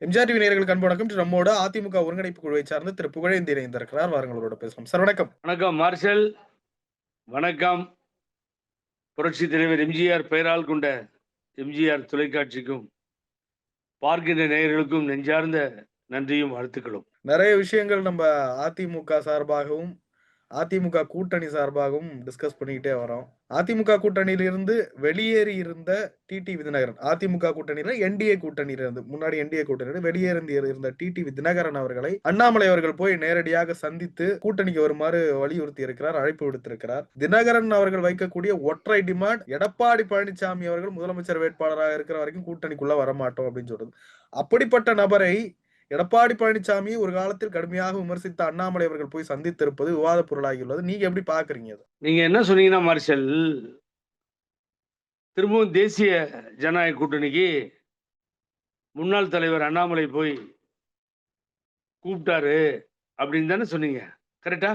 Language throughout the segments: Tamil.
எம்ஜிஆர் டிவி நேயர்களுக்கு அன்பு வணக்கம். நம்மோட அதிமுக ஒருங்கிணைப்பு குழுவை சார்ந்து திரு புகழேந்தி இணைந்திருக்கிறார். வாருங்களோட பேசலாம். சார் வணக்கம். வணக்கம் மார்ஷல். வணக்கம். புரட்சி தலைவர் எம்ஜிஆர் பெயரால் கொண்ட எம்ஜிஆர் தொலைக்காட்சிக்கும் பார்க்கின்ற நேயர்களுக்கும் நெஞ்சார்ந்த நன்றியும் வாழ்த்துக்களும். நிறைய விஷயங்கள் நம்ம அதிமுக சார்பாகவும் அதிமுக கூட்டணி சார்பாகவும் டிஸ்கஸ் பண்ணிக்கிட்டே வரோம். அதிமுக கூட்டணியிலிருந்து வெளியேறி இருந்த டிடிவி தினகரன், அதிமுக கூட்டணியில என்டிஏ கூட்டணியில இருந்து முன்னாடி என்டிஏ கூட்டணியில வெளியேறி இருந்த டிடிவி தினகரன் அவர்களை அண்ணாமலை அவர்கள் போய் நேரடியாக சந்தித்து கூட்டணிக்கு வருமாறு வலியுறுத்தி இருக்கிறார், அழைப்பு விடுத்திருக்கிறார். தினகரன் அவர்கள் வைக்கக்கூடிய ஒற்றை டிமாண்ட், எடப்பாடி பழனிசாமி அவர்கள் முதலமைச்சர் வேட்பாளராக இருக்கிற வரைக்கும் கூட்டணிக்குள்ள வரமாட்டோம் அப்படின்னு சொல்றது. அப்படிப்பட்ட நபரை எடப்பாடி பழனிசாமி ஒரு காலத்தில் கடுமையாக விமர்சித்த அண்ணாமலை அவர்கள் போய் சந்தித்திருப்பது விவாத பொருளாகியுள்ளது. நீங்க எப்படி பாக்குறீங்க? நீங்க என்ன சொன்னீங்கன்னா மார்ஷல், திரும்பவும் தேசிய ஜனநாயக கூட்டணிக்கு முன்னாள் தலைவர் அண்ணாமலை போய் கூப்பிட்டாரு அப்படின்னு தானே சொன்னீங்க, கரெக்டா?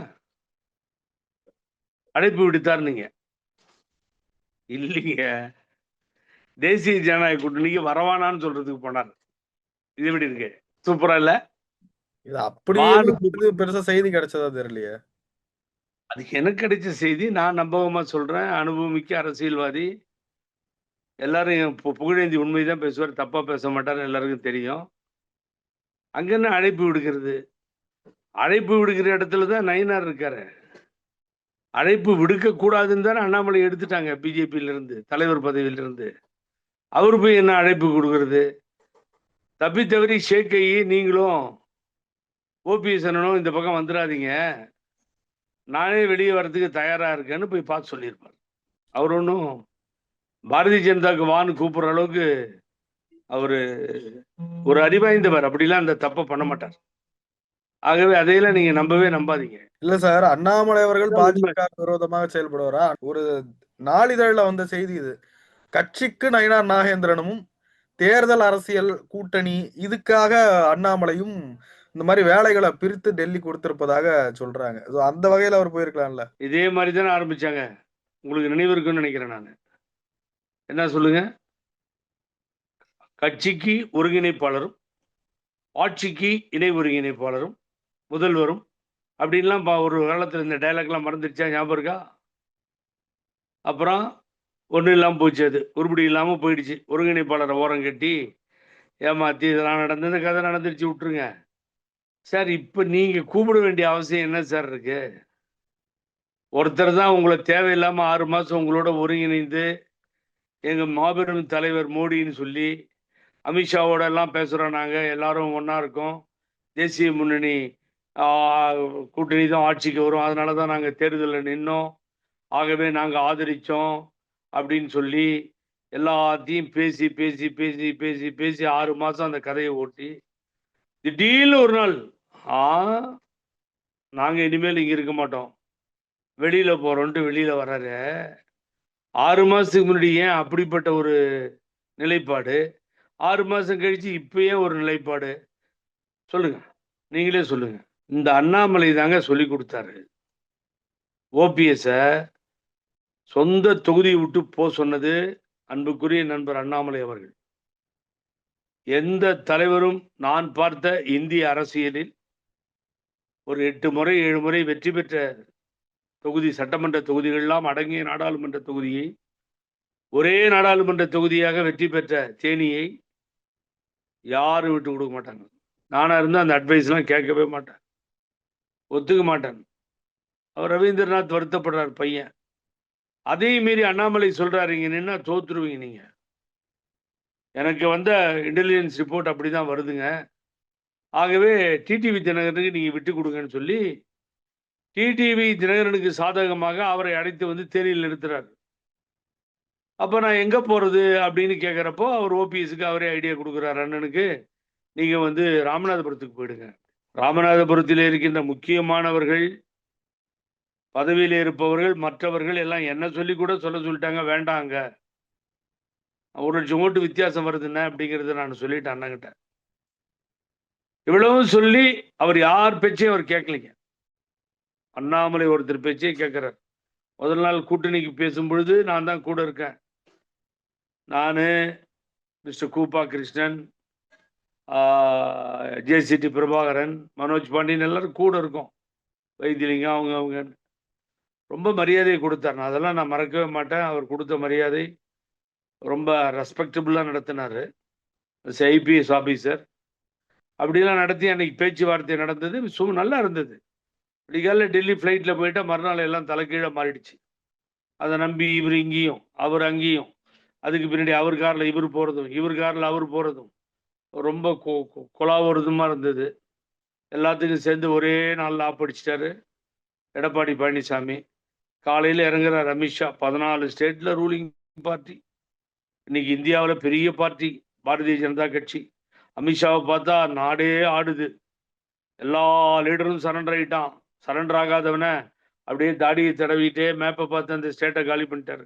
அழைப்பு விடுத்தார் நீங்க இல்லைங்க, தேசிய ஜனநாயக கூட்டணிக்கு வரவானான்னு சொல்றதுக்கு போனார். இது எப்படி இருக்கு? சூப்பரா இல்ல? இது அப்படியே பெருசா செய்தி கிடைச்சதா தெரியலையே. அது எனக்கு கிடைச்ச செய்தி, நான் நம்பகமா சொல்றேன். அனுபவமிக்க அரசியல்வாதி, எல்லாரும் புகழேந்தி உண்மைதான் பேசுவார், தப்பா பேச மாட்டார், எல்லாருக்கும் தெரியும். அங்க என்ன அழைப்பு விடுக்கிறது? அழைப்பு விடுக்கிற இடத்துல தான் நயினார் இருக்காரு. அழைப்பு விடுக்க கூடாதுன்னு தானே அண்ணாமலை எடுத்துட்டாங்க பிஜேபியில இருந்து, தலைவர் பதவியில இருந்து. அவரு போய் என்ன அழைப்பு கொடுக்கறது? தப்பி தவறி ஷேக்கை நீங்களும் ஓபிஎஸ் அண்ணனும் இந்த பக்கம் வந்துடாதீங்க, நானே வெளியே வர்றதுக்கு தயாரா இருக்கேன்னு போய் பார்த்து சொல்லியிருப்பார். அவர் ஒன்றும் பாரதிய ஜனதாவுக்கு வான்னு கூப்பிடுற அளவுக்கு அவரு ஒரு அறிவாய்ந்தவர், அப்படிலாம் அந்த தப்பை பண்ண மாட்டார். ஆகவே அதையெல்லாம் நீங்க நம்பவே நம்பாதீங்க. இல்ல சார், அண்ணாமலை அவர்கள் பாஜக விரோதமாக செயல்படுவாரா? ஒரு நாளிதழ்ல வந்த செய்தி இது. கட்சிக்கு நயினார் நாகேந்திரனும் தேர்தல் அரசியல் கூட்டணி இதுக்காக அண்ணாமலையும் இந்த மாதிரி வேலைகளை பிரித்து டெல்லி கொடுத்திருப்பதாக சொல்றாங்க. அந்த வகையில அவர் போயிருக்கலாம்ல. இதே மாதிரி தானே ஆரம்பிச்சாங்க, உங்களுக்கு நினைவு இருக்குன்னு நினைக்கிறேன். நான் என்ன சொல்லுங்க, கட்சிக்கு ஒருங்கிணைப்பாளரும் ஆட்சிக்கு இணை ஒருங்கிணைப்பாளரும் முதல்வரும் அப்படின்லாம் ஒரு காலத்தில் இந்த டைலாக்லாம் மறந்துடுச்சா? ஞாபகம் இருக்கா? அப்புறம் ஒன்றும் இல்லாமல் போச்சு, அது உருப்படி இல்லாமல் போயிடுச்சு. ஒருங்கிணைப்பாளரை ஓரம் கட்டி ஏமாற்றி இதெல்லாம் நடந்து இந்த கதை நடந்துருச்சு, விட்டுருங்க சார். இப்போ நீங்கள் கூப்பிட வேண்டிய அவசியம் என்ன சார் இருக்கு? ஒருத்தர் தான் உங்களை தேவையில்லாமல் 6 மாதம் உங்களோட ஒருங்கிணைந்து எங்கள் மாபெரும் தலைவர் மோடின்னு சொல்லி அமித்ஷாவோட எல்லாம் பேசுகிறோம், நாங்கள் எல்லாரும் ஒன்றா இருக்கோம், தேசிய முன்னணி கூட்டணி தான் ஆட்சிக்கு வரும், அதனால தான் நாங்கள் தேர்தலில் நின்னோம், ஆகவே நாங்கள் ஆதரித்தோம் அப்படின்னு சொல்லி எல்லாத்தையும் பேசி பேசி பேசி பேசி பேசி 6 மாதம் அந்த கதையை ஓட்டி திடீர்னு ஒரு நாள் நாங்கள் இனிமேல் இங்கே இருக்க மாட்டோம், வெளியில் போகிறோன்ட்டு வெளியில் வர்றாரு. 6 மாதத்துக்கு முன்னாடி ஏன் அப்படிப்பட்ட ஒரு நிலைப்பாடு? 6 மாதம் கழித்து இப்பயே ஒரு நிலைப்பாடு? சொல்லுங்க, நீங்களே சொல்லுங்க. இந்த அண்ணாமலை தாங்க சொல்லி கொடுத்தாரு ஓபிஎஸ்ஸ சொந்த தொகுதியை விட்டு போ சொன்னது அன்புக்குரிய நண்பர் அண்ணாமலை அவர்கள். எந்த தலைவரும் நான் பார்த்த இந்திய அரசியலில் ஒரு 8 முறை 7 முறை வெற்றி பெற்ற தொகுதி, சட்டமன்ற தொகுதிகளெல்லாம் அடங்கிய நாடாளுமன்ற தொகுதியை ஒரே நாடாளுமன்ற தொகுதியாக வெற்றி பெற்ற தேனியை யாரும் விட்டு கொடுக்க மாட்டாங்க. நானா இருந்தால் அந்த அட்வைஸ்லாம் கேட்கவே மாட்டேன், ஒத்துக்க மாட்டேன். அவர் ரவீந்திரநாத் வருத்தப்படுறார் பையன். அதே மீறி அண்ணாமலை சொல்றாரு, இங்க நின்னா தோத்துருவீங்க நீங்க. எனக்கு வந்த இன்டெலிஜென்ஸ் ரிப்போர்ட் அப்படிதான் வருதுங்க, ஆகவே டிடிவி தினகரனுக்கு நீங்க விட்டு கொடுங்கன்னு சொல்லி டிடிவி தினகரனுக்கு சாதகமாக அவரை அழைத்து வந்து தேனியில் நிறுத்துறாரு. அப்போ நான் எங்கே போகிறது அப்படின்னு கேட்குறப்போ அவர் ஓபிஎஸ்க்கு அவரே ஐடியா கொடுக்குறாரு, அண்ணனுக்கு நீங்கள் வந்து ராமநாதபுரத்துக்கு போயிடுங்க. ராமநாதபுரத்தில் இருக்கின்ற முக்கியமானவர்கள், பதவியில் இருப்பவர்கள், மற்றவர்கள் எல்லாம் என்ன சொல்லி கூட சொல்லிட்டாங்க, வேண்டாங்க, 1 லட்சம் ஓட்டு வித்தியாசம் வருதுன்னு அப்படிங்கிறத நான் சொல்லிட்டேன் அண்ணங்கிட்ட. இவ்வளவும் சொல்லி அவர் யார் பேச்சையும் அவர் கேட்கலைங்க. அண்ணாமலை ஒருத்தர் பேச்சே கேட்குறார். முதல் நாள் கூட்டணிக்கு பேசும் பொழுது நான் தான் கூட இருக்கேன், நான், மிஸ்டர் கூப்பா கிருஷ்ணன், ஜேசிடி பிரபாகரன், மனோஜ் பாண்டியன் எல்லாரும் கூட இருக்கும். வைத்திலிங்கம் அவங்க ரொம்ப மரியாதை கொடுத்தார். அதெல்லாம் நான் மறக்கவே மாட்டேன். அவர் கொடுத்த மரியாதை ரொம்ப ரெஸ்பெக்டபுளாக நடத்தினார். ஐபிஎஸ் ஆஃபீஸர் அப்படிலாம் நடத்தி அன்னைக்கு பேச்சுவார்த்தை நடந்தது. நல்லா இருந்தது. விடிகால டெல்லி ஃப்ளைட்டில் போயிட்டா மறுநாள் எல்லாம் தலைக்கீழே மாறிடுச்சு. அதை நம்பி இவர் இங்கேயும் அவர் அங்கேயும், அதுக்கு பின்னாடி அவர் காரில் இவர் போகிறதும் இவர் காரில் அவர் போகிறதும் ரொம்ப கொலாவதுமா இருந்தது. எல்லாத்துக்கும் சேர்ந்து ஒரே நாளில் ஆப்படிச்சிட்டாரு எடப்பாடி பழனிசாமி. காலையில் இறங்குறார் அமித்ஷா. 14 ஸ்டேட்டில் ரூலிங் பார்ட்டி. இன்னைக்கு இந்தியாவில் பெரிய பார்ட்டி பாரதிய ஜனதா கட்சி. அமித்ஷாவை பார்த்தா நாடே ஆடுது. எல்லா லீடரும் சரண்டர் ஆகிட்டான். சரண்டர் ஆகாதவனை அப்படியே தாடியை தடவிட்டே மேப்பை பார்த்து அந்த ஸ்டேட்டை காலி பண்ணிட்டாரு.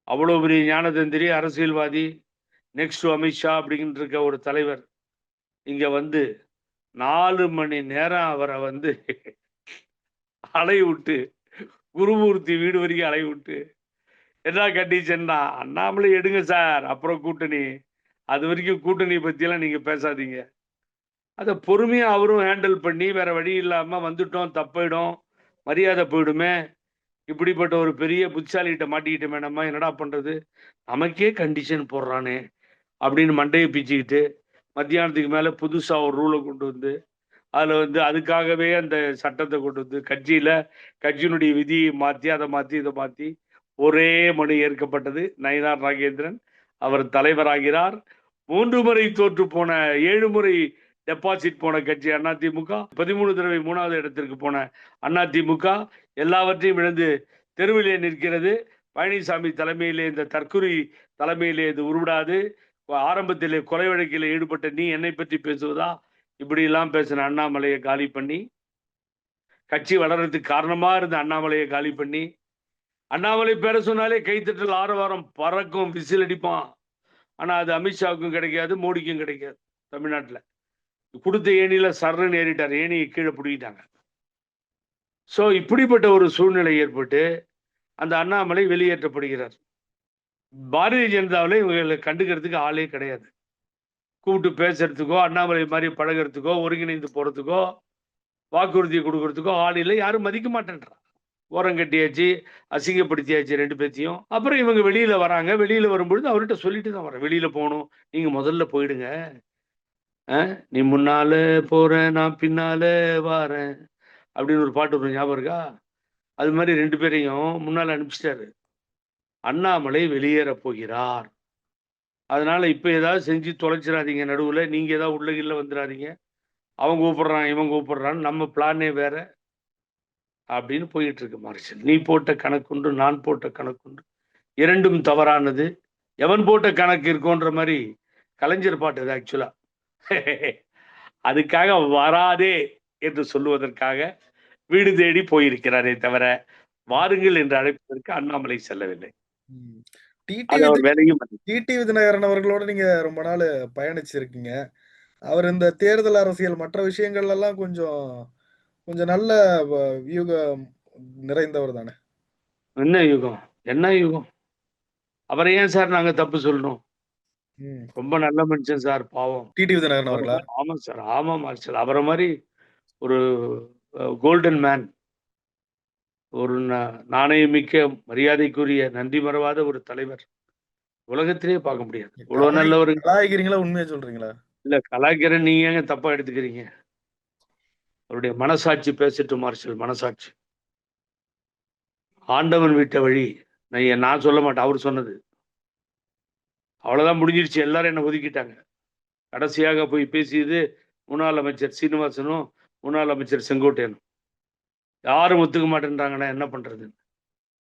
அவ்வளோ பெரிய ஞானதந்திரி, அரசியல்வாதி, நெக்ஸ்ட் அமித்ஷா அப்படிங்கிட்டு இருக்க ஒரு தலைவர் இங்கே வந்து 4 மணி நேரம் அவரை வந்து அலை விட்டு, குருமூர்த்தி வீடு வரைக்கும் அலை விட்டு, என்ன கண்டிஷன்னா அண்ணாமலை எடுங்க சார், அப்புறம் கூட்டணி, அது வரைக்கும் கூட்டணி பற்றியெல்லாம் நீங்கள் பேசாதீங்க. அதை பொறுமையாக அவரும் ஹேண்டில் பண்ணி, வேற வழி இல்லாமல் வந்துட்டோம், தப்பிடும், மரியாதை போயிடுமே, இப்படிப்பட்ட ஒரு பெரிய புத்திசாலிகிட்ட மாட்டிக்கிட்டோமே, நம்ம என்னடா பண்ணுறது, நமக்கே கண்டிஷன் போடுறானே அப்படின்னு மண்டையை பிச்சுக்கிட்டு மத்தியானத்துக்கு மேலே புதுசாக ஒரு ரூலை கொண்டு வந்து அதில் வந்து அதுக்காகவே அந்த சட்டத்தை கொண்டு வந்து கட்சியினுடைய விதியை மாற்றி அதை மாற்றி இதை மாற்றி ஒரே மனு ஏற்கப்பட்டது. நயினார் நாகேந்திரன் அவர் தலைவராகிறார். 3 முறை தோற்று போன 7 முறை டெபாசிட் போன கட்சி அதிமுக, 13 தடவை 3வது இடத்திற்கு போன அதிமுக எல்லாவற்றையும் இழந்து தெருவிலே நிற்கிறது. பழனிசாமி தலைமையிலே, இந்த தற்குறி தலைமையிலே இது உருவிடாது. ஆரம்பத்திலே கொலை வழக்கில் ஈடுபட்ட நீ என்னை பற்றி பேசுவதா, இப்படியெல்லாம் பேசின அண்ணாமலையை காலி பண்ணி, கட்சி வளர்றதுக்கு காரணமாக இருந்த அண்ணாமலையை காலி பண்ணி, அண்ணாமலை பேர சொன்னாலே கைத்தட்டல் ஆரவாரம் பறக்கும், விசில் அடிப்பான். ஆனால் அது அமித்ஷாவுக்கும் கிடைக்காது, மோடிக்கும் கிடைக்காது. தமிழ்நாட்டில் கொடுத்த ஏணியில் சர்ன்னு ஏறிட்டார், ஏணியை கீழே பிடிக்கிட்டாங்க. ஸோ இப்படிப்பட்ட ஒரு சூழ்நிலை ஏற்பட்டு அந்த அண்ணாமலை வெளியேற்றப்படுகிறார். பாரதிய ஜனதாவில் இவங்களை கண்டுக்கிறதுக்கு ஆளே கிடையாது. கூப்பிட்டு பேசுறதுக்கோ, அண்ணாமலை மாதிரி பழகிறதுக்கோ, ஒருங்கிணைந்து போகிறதுக்கோ, வாக்குறுதி கொடுக்கறதுக்கோ ஆள் இல்லை. யாரும் மதிக்க மாட்டேன்றான். ஓரம் கட்டியாச்சு, அசிங்கப்படுத்தியாச்சு 2 பேத்தையும். அப்புறம் இவங்க வெளியில் வராங்க. வெளியில் வரும்பொழுது அவர்கிட்ட சொல்லிட்டு தான் வரேன், வெளியில் போகணும், நீங்கள் முதல்ல போயிடுங்க, நீ முன்னால போற நான் பின்னால வாரேன் அப்படின்னு ஒரு பாட்டு ஒரு ஞாபகம் இருக்கா? அது மாதிரி 2 பேரையும் முன்னால் அனுப்பிச்சிட்டாரு. அண்ணாமலை வெளியேற போகிறார். அதனால இப்போ ஏதாவது செஞ்சு தொலைச்சிடாதீங்க, நடுவில் நீங்கள் ஏதாவது உள்ளகில்ல வந்துடாதீங்க, அவன் கூப்பிட்றான் இவன் கூப்பிட்றான்னு, நம்ம பிளானே வேற அப்படின்னு போயிட்டு இருக்கு மார்ஷல். நீ போட்ட கணக்குண்டு, நான் போட்ட கணக்குண்டு, இரண்டும் தவறானது. எவன் போட்ட கணக்கு இருக்கோன்ற மாதிரி கலைஞர் பாட்டு அது ஆக்சுவலா. அதுக்காக வராதே என்று சொல்லுவதற்காக வீடு தேடி போயிருக்கிறாரே தவிர வாருங்கள் என்று அழைப்பதற்கு அண்ணாமலை செல்லவில்லை. டிடிவி தினகரன் அவர்களோட நீங்க ரொம்ப நாள் பயணிச்சிருக்கீங்க. அவர் இந்த தேர்தல் அரசியல் மற்ற விஷயங்கள் எல்லாம் கொஞ்சம் நல்ல யூகம் நிறைந்தவர் தானே. என்ன யுகம், என்ன யுகம்? அவரை ஏன் சார் நாங்க தப்பு சொல்லணும்? ரொம்ப நல்ல மனுஷன் சார், பாவம். டிடிவி தினகரன் அவர்களா? ஆமா சார், ஆமா மார்ஷல். அவரை மாதிரி ஒரு கோல்டன் மேன், ஒரு நாணயமிக்க, மரியாதைக்குரிய, நன்றி மறவாத ஒரு தலைவர் உலகத்திலே பார்க்க முடியாது. இவ்வளவு நல்லவர். கலாய்க்கிறீங்களா, உண்மையா சொல்றீங்களா? இல்ல, கலாய்க்கிறேன், நீங்க ஏங்க தப்பா எடுத்துக்கிறீங்க? அவருடைய மனசாட்சி பேசிட்டு மார்ஷல், மனசாட்சி. ஆண்டவன் விட்ட வழி, நான் சொல்ல மாட்டேன், அவர் சொன்னது. அவ்வளவுதான், முடிஞ்சிருச்சு. எல்லாரும் என்ன ஒதுக்கிட்டாங்க. கடைசியாக போய் பேசியது முன்னாள் அமைச்சர் சீனிவாசனும் முன்னாள் அமைச்சர் செங்கோட்டையனும். யாரும் ஒத்துக்க மாட்டேன்றாங்கன்னா என்ன பண்றது?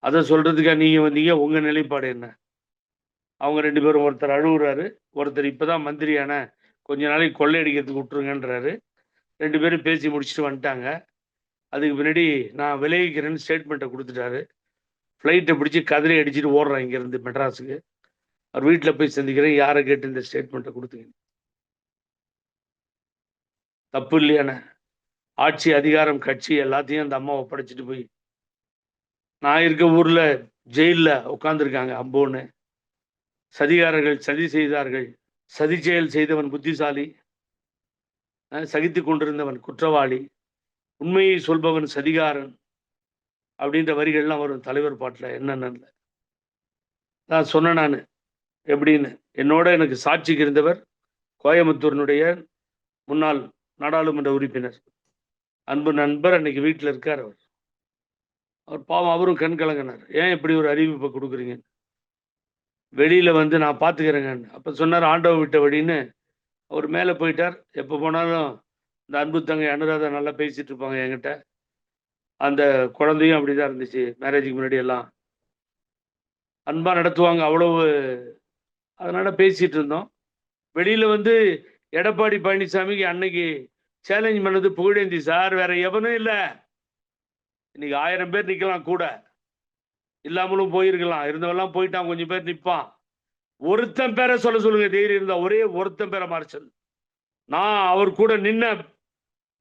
அதை சொல்றதுக்கா நீங்க வந்தீங்க? உங்க நிலைப்பாடு என்ன? அவங்க 2 பேரும், ஒருத்தர் அழுகுறாரு, ஒருத்தர் இப்பதான் மந்திரியான, கொஞ்ச நாளைக்கு கொள்ளையடிக்கிறதுக்கு விட்டுருங்கன்றாரு. 2 பேரும் பேசி முடிச்சுட்டு வந்துட்டாங்க. அதுக்கு பின்னாடி நான் விளைவிக்கிறேன்னு ஸ்டேட்மெண்ட்டை கொடுத்துட்டாரு. ஃப்ளைட்டை பிடிச்சி கதிரை அடிச்சுட்டு ஓடுறான் இங்கேருந்து மெட்ராஸுக்கு. அவர் வீட்டில் போய் சந்திக்கிறேன், யாரை கேட்டு இந்த ஸ்டேட்மெண்ட்டை கொடுத்துங்க? தப்பு இல்லையானே? ஆட்சி, அதிகாரம், கட்சி எல்லாத்தையும் அந்த அம்மா ஒப்படைச்சிட்டு போய், நான் இருக்க ஊரில் ஜெயிலில் உட்காந்துருக்காங்க அம்போன்னு. சதிகாரர்கள் சதி செய்தார்கள். சதி செயல் செய்தவன் புத்திசாலி, சகித்து கொண்டிருந்தவன் குற்றவாளி, உண்மையை சொல்பவன் சதிகாரன் அப்படின்ற வரிகள்லாம் வரும் தலைவர் பாட்டுல. என்னென்ன நான் சொன்னேன் நான் எப்படின்னு. என்னோட எனக்கு சாட்சிக்கு இருந்தவர் கோயம்புத்தூரினுடைய முன்னாள் நாடாளுமன்ற உறுப்பினர், அன்பு நண்பர். அன்னைக்கு வீட்டில் இருக்கார் அவர். அவர் பாவம், அவரும் கண் கலங்கினார். ஏன் இப்படி ஒரு அறிவிப்பை கொடுக்குறீங்க? வெளியில வந்து நான் பார்த்துக்கிறேங்க. அப்போ சொன்னார் ஆண்டவ விட்ட வழின்னு. அவர் மேலே போயிட்டார். எப்போ போனாலும் இந்த அன்பு தங்கை அனுராதா நல்லா பேசிட்டு இருப்பாங்க என்கிட்ட. அந்த குழந்தையும் அப்படிதான் இருந்துச்சு. மேரேஜுக்கு முன்னாடி எல்லாம் அன்பா நடத்துவாங்க. அவ்வளவு அதனால பேசிட்டு இருந்தோம். வெளியில வந்து எடப்பாடி பழனிசாமிக்கு அன்னைக்கு சேலஞ்ச் பண்ணது புகழேந்தி சார், வேற எவனும் இல்லை. இன்னைக்கு 1000 பேர் நிக்கலாம், கூட இல்லாமலும் போயிருக்கலாம். இருந்தவெல்லாம் போயிட்டான், கொஞ்சம் பேர் நிற்பான். ஒருத்தன் பேரை சொல்ல சொல்லுங்க தைரியம் இருந்தா. ஒரே ஒருத்தன் பேரை மார்ஷல். நான் அவர் கூட நின்ன,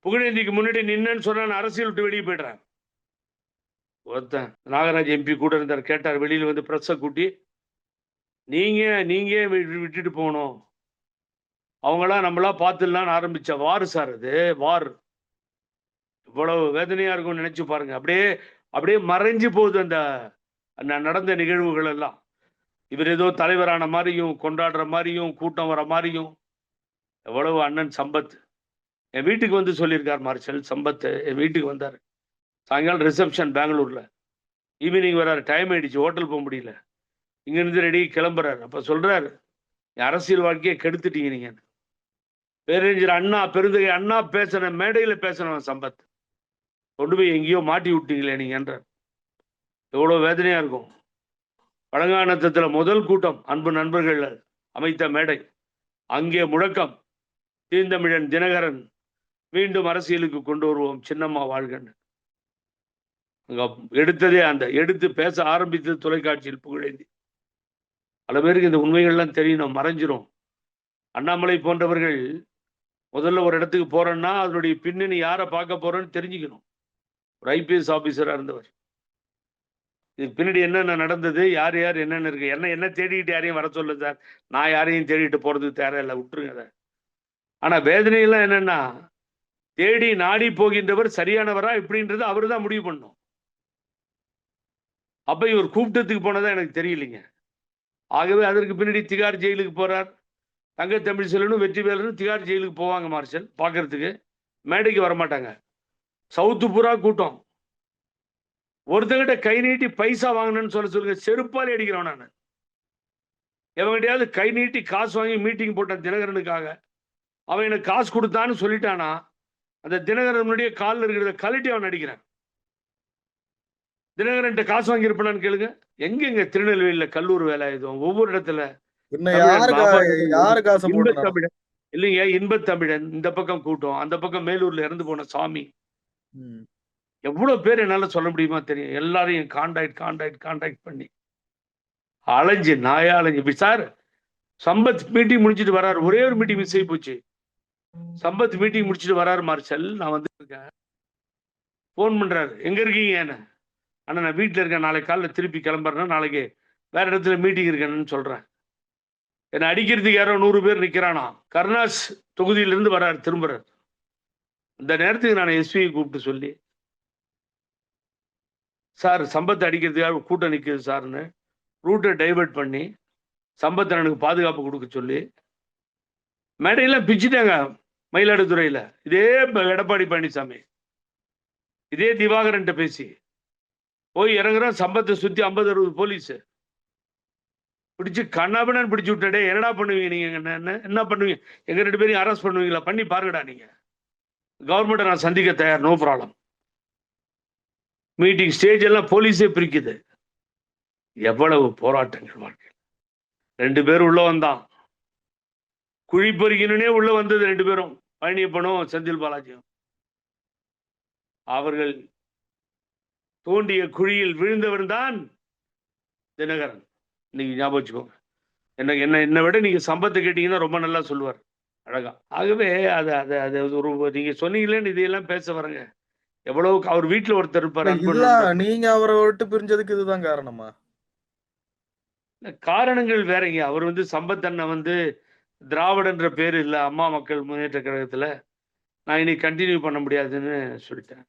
புகழேந்திக்கு முன்னாடி நின்னு சொன்னா நான் அரசியல் விட்டு வெளியே போயிடுறேன். ஒருத்தன் நாகராஜ் எம்பி கூட இருந்தார். கேட்டார் வெளியில வந்து பிரஸ்ஸை கூட்டி, நீங்க விட்டுட்டு போகணும், அவங்களாம் நம்மளா பார்த்துடலான்னு ஆரம்பிச்ச வார் சார் அது. வார் இவ்வளவு வேதனையா இருக்கும்னு நினைச்சு பாருங்க. அப்படியே மறைஞ்சு போகுது அந்த நடந்த நிகழ்வுகள் எல்லாம். இவர் ஏதோ தலைவரான மாதிரியும், கொண்டாடுற மாதிரியும், கூட்டம் வர மாதிரியும். எவ்வளவு அண்ணன் சம்பத் என் வீட்டுக்கு வந்து சொல்லியிருக்கார். மார்ஷல் சம்பத் என் வீட்டுக்கு வந்தார். சாயங்காலம் ரிசப்ஷன் பெங்களூர்ல. ஈவினிங் வர்றாரு. டைம் ஆயிடுச்சு, ஹோட்டல் போக முடியல. இங்கிருந்து ரெடி கிளம்புறாரு. அப்ப சொல்றாரு, என் அரசியல் வாழ்க்கையை கெடுத்துட்டீங்க நீங்க. பேரறிஞர் அண்ணா, பெருந்தகை அண்ணா பேசின மேடையில் பேசணும் சம்பத், கொண்டு போய் எங்கேயோ மாட்டி விட்டீங்களே நீங்கன்ற. எவ்வளவு வேதனையா இருக்கும். பழங்கானத்துல முதல் கூட்டம் அன்பு நண்பர்கள் அமைத்த மேடை. அங்கே முழக்கம், தீந்தமிழன் தினகரன் மீண்டும் அரசியலுக்கு கொண்டு வருவோம், சின்னம்மா வாழ்கன்னு. அங்க எடுத்ததே எடுத்து பேச ஆரம்பித்தது தொலைக்காட்சியில் புகழேந்தி. பல பேருக்கு இந்த உண்மைகள்லாம் தெரியணும், மறைஞ்சிரும். அண்ணாமலை போன்றவர்கள் முதல்ல ஒரு இடத்துக்கு போறேன்னா அதனுடைய பின்னணி யாரை பார்க்க போறோன்னு தெரிஞ்சுக்கணும். ஒரு ஐபிஎஸ் ஆபீசரா இருந்தவர். இதுக்கு பின்னாடி என்னென்ன நடந்தது, யார் யார் என்னென்ன இருக்கு. என்ன தேடிட்டு யாரையும் வர சொல்ல சார், நான் யாரையும் தேடிட்டு போறதுக்கு தேவையில்லை, விட்டுருங்க அதை. ஆனா வேதனையெல்லாம் என்னன்னா, தேடி நாடி போகின்றவர் சரியானவரா இப்படின்றது அவரு தான் முடிவு பண்ணும். அப்ப இவர் கூப்பிட்டதுக்கு போனதா எனக்கு தெரியலைங்க. ஆகவே அதற்கு பின்னாடி திகார் ஜெயிலுக்கு போறார். தங்க தமிழ் செல்வனும் வெற்றிவேலனும் திகார் ஜெயிலுக்கு போவாங்க மார்ஷல் பார்க்கறதுக்கு. மேடைக்கு வரமாட்டாங்க. சவுத்து பூரா கூட்டம். ஒருத்தங்கிட்ட கை நீட்டி பைசா வாங்கினேன்னு சொல்லுங்க, செருப்பாலே அடிக்கிறவன் நான். எவங்கிட்டையாவது கை நீட்டி காசு வாங்கி மீட்டிங் போட்ட தினகரனுக்காக, அவன் எனக்கு காசு கொடுத்தான்னு சொல்லிட்டானா, அந்த தினகரன் முன்னாடியே காலில் இருக்கிறத கழட்டி அவன் அடிக்கிறான். தினகரன் காசு வாங்கி இருப்பானு கேளுங்க. எங்க திருநெல்வேலியில கல்லூர் வேலை ஆயுதம் ஒவ்வொரு இடத்துல. இன்பத்தமிழன் இல்லைங்க, இன்பத்தமிழன் இந்த பக்கம் கூட்டம், அந்த பக்கம் மேலூர்ல இறந்து போன சாமி. எவ்வளவு பேர் என்னால சொல்ல முடியுமா தெரியும். எல்லாரையும் கான்டாக்ட் பண்ணி அலைஞ்சு நாயா அலைஞ்சு. சார் சம்பத் மீட்டிங் முடிச்சுட்டு வராரு. ஒரே ஒரு மீட்டிங் மிஸ் ஆகி போச்சு. சம்பத் மீட்டிங் முடிச்சுட்டு வராரு மார்ஷல். நான் வந்து இருக்கேன். போன் பண்றாரு, எங்க இருக்கீங்க? என்ன ஆனா நான் வீட்டுல இருக்கேன், நாளைக்கு காலைல திருப்பி கிளம்புறேன்னா நாளைக்கு வேற இடத்துல மீட்டிங் இருக்கேன்னு சொல்றேன். என்னை அடிக்கிறதுக்கு யாரோ 100 பேர் நிக்கிறானா. கருணாஸ் தொகுதியிலிருந்து வர்றாரு, திரும்புறாரு. இந்த நேரத்துக்கு நான் எஸ்பியை கூப்பிட்டு சொல்லி, சார் சம்பத்தை அடிக்கிறதுக்காக கூட்டம் நிற்குது சார்னு ரூட்டை டைவெர்ட் பண்ணி சம்பத்தனனுக்கு பாதுகாப்பு கொடுக்க சொல்லி மேடையெல்லாம் பிச்சுட்டாங்க. மயிலாடுதுறையில இதே எடப்பாடி பழனிசாமி இதே திவாகரன் பேசி போய் இறங்குறோம். சம்பத்தை சுத்தி 50-60 போலீஸ் பிடிச்சு கண்ணாபண்ணன் பிடிச்சு விட்டே. என்னடா பண்ணுவீங்க நீங்க? என்ன பண்ணுவீங்க? எங்க 2 பேரையும் அரெஸ்ட் பண்ணுவீங்களா? பண்ணி பாருங்கடா, நீங்க கவர்மெண்ட்டை நான் சந்திக்க தயார், நோ ப்ராப்ளம். மீட்டிங் ஸ்டேஜ் எல்லாம் போலீஸே பிரிக்குது. எவ்வளவு போராட்டங்கள் வாழ்க்கை. 2 பேரும் உள்ள வந்தான். குழி பொறிக்கணும்னே உள்ள வந்தது 2 பேரும், பழனியப்பனும் செந்தில் பாலாஜியும். அவர்கள் தோண்டிய குழியில் விழுந்தவர் தான் தினகரன். நீங்க ஞாபகம் வச்சுக்கோங்க. என்னை விட நீங்க சம்பத்தை கேட்டீங்கன்னா ரொம்ப நல்லா சொல்லுவார், அழகா. ஆகவே அது ஒரு நீங்க சொன்னீங்களேன்னு இதையெல்லாம் பேச வரங்க. எவ்வளவு அவர் வீட்டுல ஒருத்தர் இருப்பார். நீங்க அவரை விட்டு பிரிஞ்சதுக்கு இதுதான் காரணமா? காரணங்கள் வேறங்க. அவர் வந்து சம்பத் அண்ணன் வந்து திராவிடன்ற பேர் இல்ல அம்மா மக்கள் முன்னேற்ற கழகத்துல நான் இனி கண்டினியூ பண்ண முடியாதுன்னு சொல்லிட்டேன்.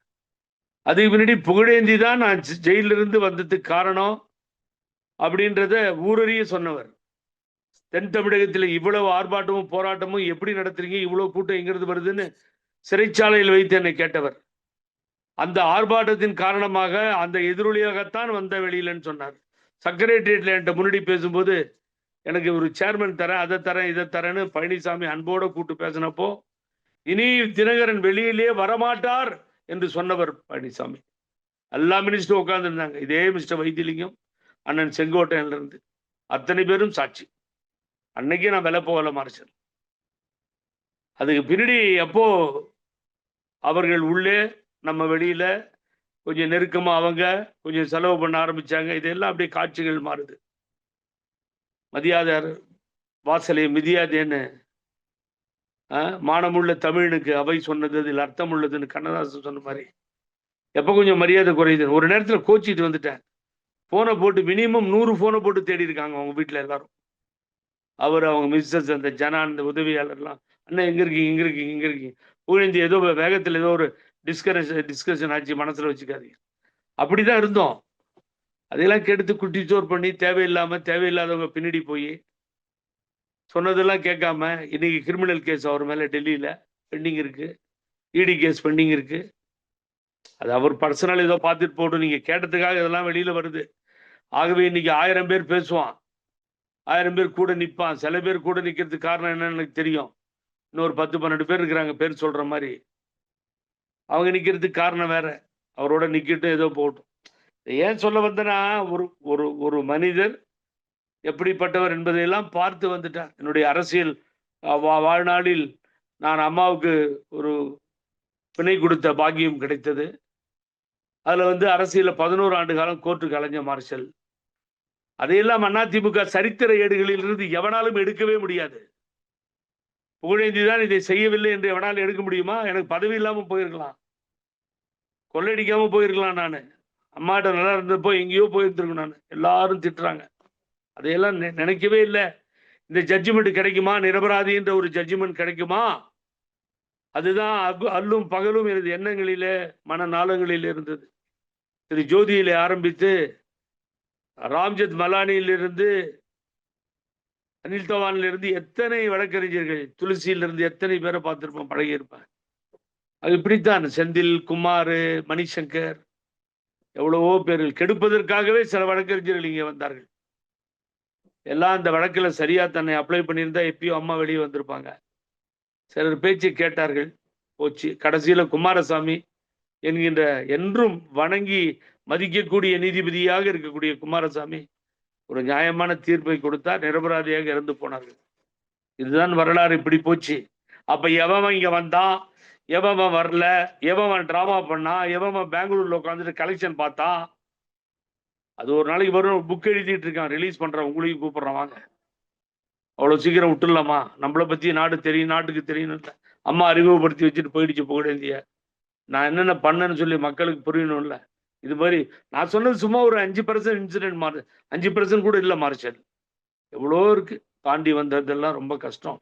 அதுக்கு முன்னாடி புகழேந்தி தான் நான் ஜெயிலிருந்து வந்ததுக்கு காரணம் அப்படின்றத ஊரறிய சொன்னவர். தென் தமிழகத்தில் இவ்வளவு ஆர்ப்பாட்டமும் போராட்டமும் எப்படி நடத்துறீங்க, இவ்வளவு கூட்டம் எங்கிறது வருதுன்னு சிறைச்சாலையில் வைத்து என்னை கேட்டவர். அந்த ஆர்ப்பாட்டத்தின் காரணமாக அந்த எதிரொலியாகத்தான் வந்த வெளியிலன்னு சொன்னார். செக்ரட்டரியேட்ல என்கிட்ட முன்னாடி பேசும்போது எனக்கு ஒரு சேர்மன் தரேன், அதை தரேன், இதை தரேன்னு பழனிசாமி அன்போட கூட்டு பேசினப்போ இனி தினகரன் வெளியிலே வரமாட்டார் என்று சொன்னவர் பழனிசாமி. எல்லா மினிஸ்டரும் உட்கார்ந்து இருந்தாங்க. இதே மிஸ்டர் வைத்திலிங்கம், அண்ணன் செங்கோட்டையில இருந்து அத்தனை பேரும் சாட்சி. அன்னைக்கே நான் விலை போகல மார்ஷல். அதுக்கு பின்னாடி அப்போ அவர்கள் உள்ளே நம்ம வெளியில கொஞ்சம் நெருக்கமா அவங்க கொஞ்சம் செலவு பண்ண ஆரம்பிச்சாங்க. இதெல்லாம் அப்படியே காட்சிகள் மாறுது. மதியாதார் வாசலை மிதியாதேன்னு மானமுள்ள தமிழனுக்கு அவை சொன்னது அதில் அர்த்தம் உள்ளதுன்னு கண்ணதாசன் சொன்ன மாதிரி எப்போ கொஞ்சம் மரியாதை குறையுது. ஒரு நேரத்தில் கோச்சிட்டு வந்துட்டேன். போனை போட்டு மினிமம் 100 போனை போட்டு தேடி இருக்காங்க அவங்க வீட்டில் எல்லாரும். அவர் அவங்க மிஸ்ஸஸ் அந்த ஜனான் அந்த உதவியாளர்லாம், அண்ணன் எங்க இருக்கீங்க இங்க இருக்கீங்க இங்க இருக்கீங்க புகழேந்தி ஏதோ வேகத்தில் ஏதோ ஒரு டிஸ்கஷன் ஆச்சு, மனசுல வச்சுக்காதீங்க. அப்படிதான் இருந்தோம். அதையெல்லாம் கெடுத்து குட்டி சோர் பண்ணி தேவையில்லாதவங்க பின்னாடி போய் சொன்னதெல்லாம் கேட்காம இன்னைக்கு கிரிமினல் கேஸ் அவர் மேல டெல்லியில பெண்டிங் இருக்கு, இடி கேஸ் பெண்டிங் இருக்கு. அது அவர் பர்சனல் ஏதோ பார்த்துட்டு போட்டு நீங்க கேட்டதுக்காக இதெல்லாம் வெளியில வருது. ஆகவே இன்னைக்கு 1000 பேர் பேசுவான், 1000 பேர் கூட நிற்பான். சில பேர் கூட நிற்கிறதுக்கு காரணம் என்னன்னு எனக்கு தெரியும். இன்னொரு 10-12 பேர் இருக்கிறாங்க பேர் சொல்ற மாதிரி. அவங்க நிற்கிறதுக்கு காரணம் வேற. அவரோட நிக்கட்டும், ஏதோ போட்டும். ஏன் சொல்ல வந்தனா, ஒரு ஒரு ஒரு மனிதர் எப்படிப்பட்டவர் என்பதையெல்லாம் பார்த்து வந்துட்டார். என்னுடைய அரசியல் வாழ்நாளில் நான் அம்மாவுக்கு ஒரு பிணை கொடுத்த பாக்கியம் கிடைத்தது. அதுல அரசியல 11 ஆண்டு காலம் கோர்ட்டுக்கு அலைஞ்ச மார்ஷல். அதையெல்லாம் அதிமுக சரித்திர ஏடுகளில் இருந்து எவனாலும் எடுக்கவே முடியாது. புகழேந்தி தான் இதை செய்யவில்லை என்று எவனாலும் எடுக்க முடியுமா? எனக்கு பதவி இல்லாம போயிருக்கலாம், கொள்ளடிக்காம போயிருக்கலாம். நான் அம்மாட்ட நல்லா இருந்தப்போ எங்கேயோ போயிருந்திருக்கேன். நான் எல்லாரும் திட்டுறாங்க, அதையெல்லாம் நினைக்கவே இல்லை. இந்த ஜட்ஜ்மெண்ட் கிடைக்குமா, நிரபராதின்ற ஒரு ஜட்ஜ்மெண்ட் கிடைக்குமா? அதுதான் அல்லும் பகலும் எனது எண்ணங்களிலே மனநாளங்களில் இருந்தது. திரு ஜோதியிலே ஆரம்பித்து ராம்ஜத் மலானியிலிருந்து அனில் தவானிலிருந்து எத்தனை வழக்கறிஞர்கள், துளசியிலிருந்து எத்தனை பேரை பார்த்திருப்பேன், பழகியிருப்பேன். அது இப்படித்தான். செந்தில், குமார், மணிசங்கர், எவ்வளவோ பேர்கள் கெடுப்பதற்காகவே சில வழக்கறிஞர்கள் இங்கே வந்தார்கள். எல்லாம் அந்த வழக்கில் சரியா தன்னை அப்ளை பண்ணியிருந்தா எப்பயோ அம்மா வெளியே வந்திருப்பாங்க. சிலர் பேச்சை கேட்டார்கள், போச்சு. கடைசியில குமாரசாமி என்கின்ற என்றும் வணங்கி மதிக்கக்கூடிய நீதிபதியாக இருக்கக்கூடிய குமாரசாமி ஒரு நியாயமான தீர்ப்பை கொடுத்தார். நிரபராதியாக இறந்து போனார்கள். இதுதான் வரலாறு. இப்படி போச்சு. அப்ப எவன் இங்க வந்தான், எவன் வரல, எவன் டிராமா பண்ணா, எவன் பெங்களூர்ல உட்காந்துட்டு கலெக்ஷன் பார்த்தான், அது ஒரு நாளைக்கு வரும். புக் எழுதிட்டு இருக்கான், ரிலீஸ் பண்றான், உங்களையும் கூப்பிடுறான், வாங்க. அவ்வளவு சீக்கிரம் விட்டுடலாமா? நம்மளை பத்தி நாடு தெரியும், நாட்டுக்கு தெரியும். அம்மா அறிமுகப்படுத்தி வச்சுட்டு போயிடுச்சு புகழேந்திய. நான் என்னென்ன பண்ணேன்னு சொல்லி மக்களுக்கு புரியணும்ல. இது மாதிரி நான் சொன்னது சும்மா ஒரு 5% இன்சிடென்ட் 5% கூட இல்லை மார்ஷல். எவ்வளோ இருக்கு. தாண்டி வந்ததெல்லாம் ரொம்ப கஷ்டம்,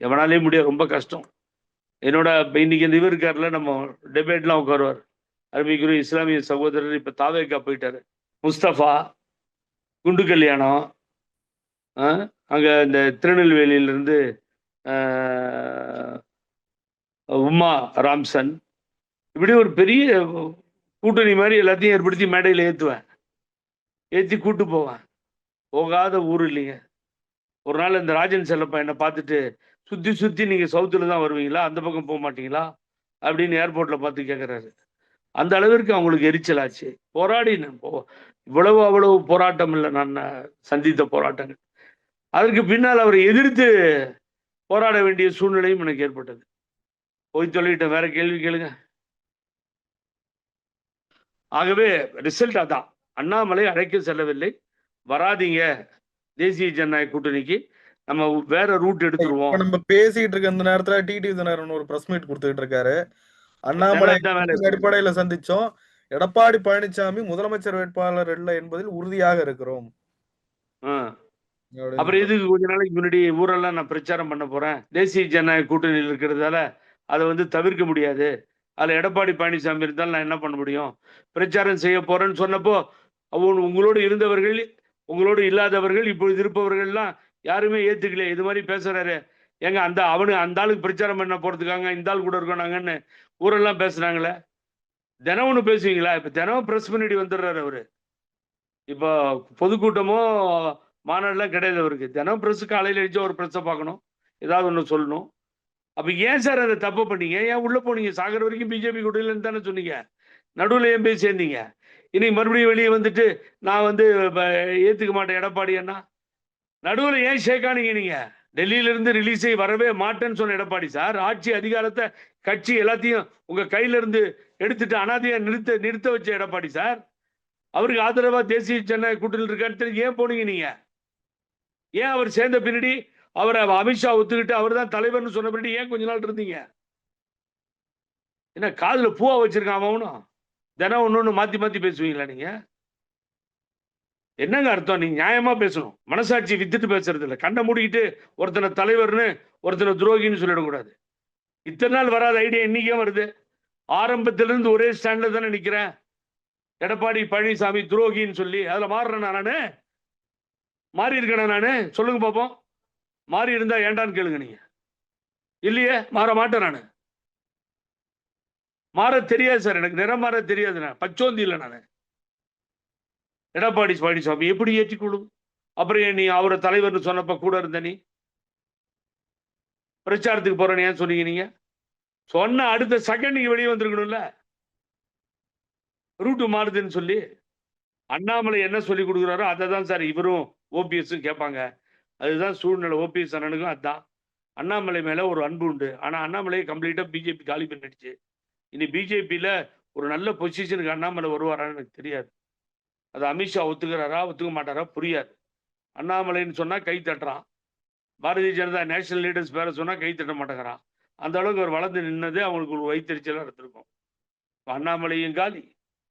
எவனாலே முடியாது, ரொம்ப கஷ்டம். என்னோட இன்னைக்கு இந்த இவர் இருக்காருல, நம்ம டிபேட்லாம் உட்காருவார், அருமைக்குரிய இஸ்லாமிய சகோதரர், இப்ப தாவேக்கா போயிட்டாரு, முஸ்தபா, குண்டு கல்யாணம், அங்க இந்த திருநெல்வேலியிலிருந்து உமா ராம்சன், இப்படி ஒரு பெரிய கூட்டணி மாதிரி எல்லாத்தையும் ஏற்படுத்தி மேடையில் ஏற்றுவேன், ஏற்றி கூட்டு போவேன். போகாத ஊர் இல்லைங்க. ஒரு நாள் இந்த ராஜன் செல்லப்பா என்னை பார்த்துட்டு, சுற்றி நீங்கள் சவுத்தில் தான் வருவீங்களா, அந்த பக்கம் போக மாட்டீங்களா அப்படின்னு ஏர்போர்ட்டில் பார்த்து கேட்குறாரு. அந்த அளவிற்கு அவங்களுக்கு எரிச்சலாச்சு. போராடினேன். அவ்வளவு போராட்டம் இல்லை நான் சந்தித்த போராட்டங்கள். அதற்கு பின்னால் அவரை எதிர்த்து போராட வேண்டிய சூழ்நிலையும் எனக்கு ஏற்பட்டது. போய் சொல்லிட்டேன், வேற கேள்வி கேளுங்க. ஆகவே ரிசல்ட் அதான். அண்ணாமலை அழைக்க செல்லவில்லை, வராதீங்க தேசிய ஜனநாயக கூட்டணிக்கு, நம்ம வேற ரூட் எடுத்துருவோம். நம்ம பேசிட்டு இருக்க இந்த நேரத்துல டிடி தினகரன் ஒரு பிரஸ் மீட் கொடுத்துட்டு இருக்காரு. அண்ணாமலை அடிப்படையில சந்திச்சோம், எடப்பாடி பழனிசாமி முதலமைச்சர் வேட்பாளர் இல்லை என்பதில் உறுதியாக இருக்கிறோம். அப்புறம் எதுக்கு கொஞ்ச நாளைக்கு முன்னாடி ஊரெல்லாம் நான் பிரச்சாரம் பண்ண போறேன், தேசிய ஜனநாயக கூட்டணியில் இருக்கிறதால அதை வந்து தவிர்க்க முடியாது. அதில் எடப்பாடி பழனிசாமி இருந்தாலும் நான் என்ன பண்ண முடியும்? பிரச்சாரம் செய்ய போறேன்னு சொன்னப்போ உங்களோடு இருந்தவர்கள், உங்களோடு இல்லாதவர்கள், இப்பொழுது இருப்பவர்கள்லாம் யாருமே ஏத்துக்கல. இது மாதிரி பேசுறாரு. ஏங்க அந்த ஆளுக்கு பிரச்சாரம் பண்ண போறதுக்காங்க இந்த ஆள் கூட இருக்கோம் நாங்கன்னு ஊரெல்லாம் பேசுறாங்களே. தினம் ஒண்ணு பேசுவீங்களா? இப்ப தினம் பிரஸ் முன்னாடி வந்துடுறாரு அவரு. இப்போ பொதுக்கூட்டமோ மாநாடுலாம் கிடையாது அவருக்கு. தினம் பிரஸ் காலையில எழுந்திரிச்சு ஒரு பிரஸ்ஸை பார்க்கணும். ஏதாவது ஒண்ணு சொல்லணும். அப்ப ஏன் சார் அதை தப்பு பண்ணீங்க? ஏன் உள்ள போனீங்க? சாகர வரைக்கும் பிஜேபி கூட்டணியிலன்னு தானே சொன்னீங்க. நடுவுல ஏன் போய் சேர்ந்தீங்க? இன்னைக்கு மறுபடியும் வெளியே வந்துட்டு நான் வந்து ஏத்துக்க மாட்டேன் எடப்பாடி அண்ணா. நடுவுல ஏன் ஷேக்கானீங்க நீங்க? டெல்லியில இருந்து ரிலீஸ் ஆகி வரவே மாட்டேன்னு சொன்ன எடப்பாடி சார், ஆட்சி அதிகாரத்தை கட்சி எல்லாத்தையும் உங்க கையில இருந்து எடுத்துட்டு அனாதையா நிறுத்த வச்ச எடப்பாடி சார், அவருக்கு ஆதரவா தேசிய ஜனநாயக கூட்டணியில் இருக்காரு. ஏன் போனீங்க நீங்க? ஏன் அவர் சேர்ந்த பின்னாடி அவரை அமித்ஷா ஒத்துக்கிட்டு அவர் தான் தலைவர்னு சொன்ன பின்னாடி ஏன் கொஞ்ச நாள் இருந்தீங்க? என்ன காதுல பூவா வச்சிருக்கான் அவனும்? தினம் ஒண்ணு மாத்தி மாத்தி பேசுவீங்களா நீங்க? என்னங்க அர்த்தம்? நீங்க நியாயமா பேசணும். மனசாட்சி வித்துட்டு பேசுறது இல்ல. கண்ணை மூடிக்கிட்டு ஒருத்தனை தலைவர்னு ஒருத்தனை துரோகின்னு சொல்லிடக்கூடாது. இத்தனை நாள் வராத ஐடியா இன்னைக்கே வருது. ஆரம்பத்திலிருந்து ஒரே ஸ்டாண்ட்ல தானே நிக்கிறேன். எடப்பாடி பழனிசாமி துரோகின்னு சொல்லி அதுல மாறுறேன் நானு? மாறி இருக்கேன் நானு? சொல்லுங்க பாப்போம். மாறி இருந்தா ஏண்டான்னு கேளுங்க நீங்க. இல்லையே, மாற மாட்டேன் நானு. மாற தெரியாது சார், எனக்கு நிறம் மாற தெரியாது. நான் பச்சோந்தி இல்லை நானு. எடப்பாடி பழனிசாமி எப்படி ஏற்றிக்கொள்ளும்? அப்புறம் நீ அவரை தலைவர்னு சொன்னப்ப கூட இருந்த நீ பிரச்சாரத்துக்கு போறேன்னு ஏன் சொன்னீங்க? நீங்க சொன்ன அடுத்த செகண்ட் நீங்க வெளியே வந்திருக்கணும்ல, ரூட்டு மாறுதுன்னு சொல்லி. அண்ணாமலை என்ன சொல்லி கொடுக்குறாரோ அதை தான் சார் இவரும் ஓபிஎஸும் கேட்பாங்க. அதுதான் சூழ்நிலை. ஓபிஎஸ் அண்ணனுக்கும் அதுதான். அண்ணாமலை மேல ஒரு அன்பு உண்டு. ஆனா அண்ணாமலையை கம்ப்ளீட்டா பிஜேபி காலி பண்ணிடுச்சு. இனி பிஜேபியில ஒரு நல்ல பொசிஷனுக்கு அண்ணாமலை வருவாரான்னு எனக்கு தெரியாது. அது அமித்ஷா ஒத்துக்கிறாரா ஒத்துக்க மாட்டாரா புரியாது. அண்ணாமலைன்னு சொன்னா கை தட்டுறான். பாரதிய ஜனதா நேஷனல் லீடர்ஸ் பேரை சொன்னா கை தட்ட மாட்டேங்கிறான். அந்த அளவுக்கு அவர் வளர்ந்து நின்னது அவங்களுக்கு ஒரு வைத்தறிச்சலாக எடுத்திருக்கும். அண்ணாமலையும் காலி,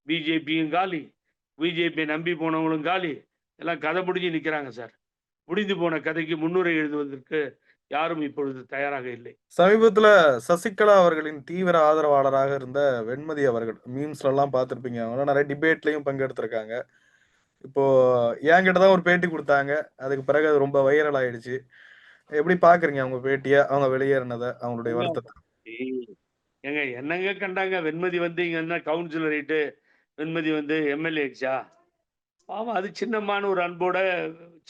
பிஜேபியும் காலி, பிஜேபியை நம்பி போனவங்களும் காலி, எல்லாம் கதை முடிஞ்சு நிற்கிறாங்க சார். முடிந்து போன கதைக்கு முன்னுரை எழுதுவதற்கு யாரும் இப்பொழுது தயாராக இல்லை. சமீபத்துல சசிகலா அவர்களின் தீவிர ஆதரவாளராக இருந்த வெண்மதி அவர்கள் மீம்ஸ்ல எல்லாம் பார்த்திருப்பீங்க. அவங்க நிறைய டிபேட்லயும் பங்கெடுத்திருக்காங்க. இப்போ என்கிட்ட தான் ஒரு பேட்டி கொடுத்தாங்க. அதுக்கு பிறகு அது ரொம்ப வைரல் ஆயிடுச்சு. எப்படி பாக்குறீங்க அவங்க பேட்டிய, அவங்க வெளியேறினத, அவங்களுடைய வருத்தத்தை? ஏங்க என்னங்க கண்டாங்க? வெண்மதி வந்து இங்க என்ன கவுன்சிலர் ஆயிட்டு வெண்மதி வந்து எம்எல்ஏ ஆயிடுச்சா? பாவம், அது சின்னம்மான்னு ஒரு அன்போட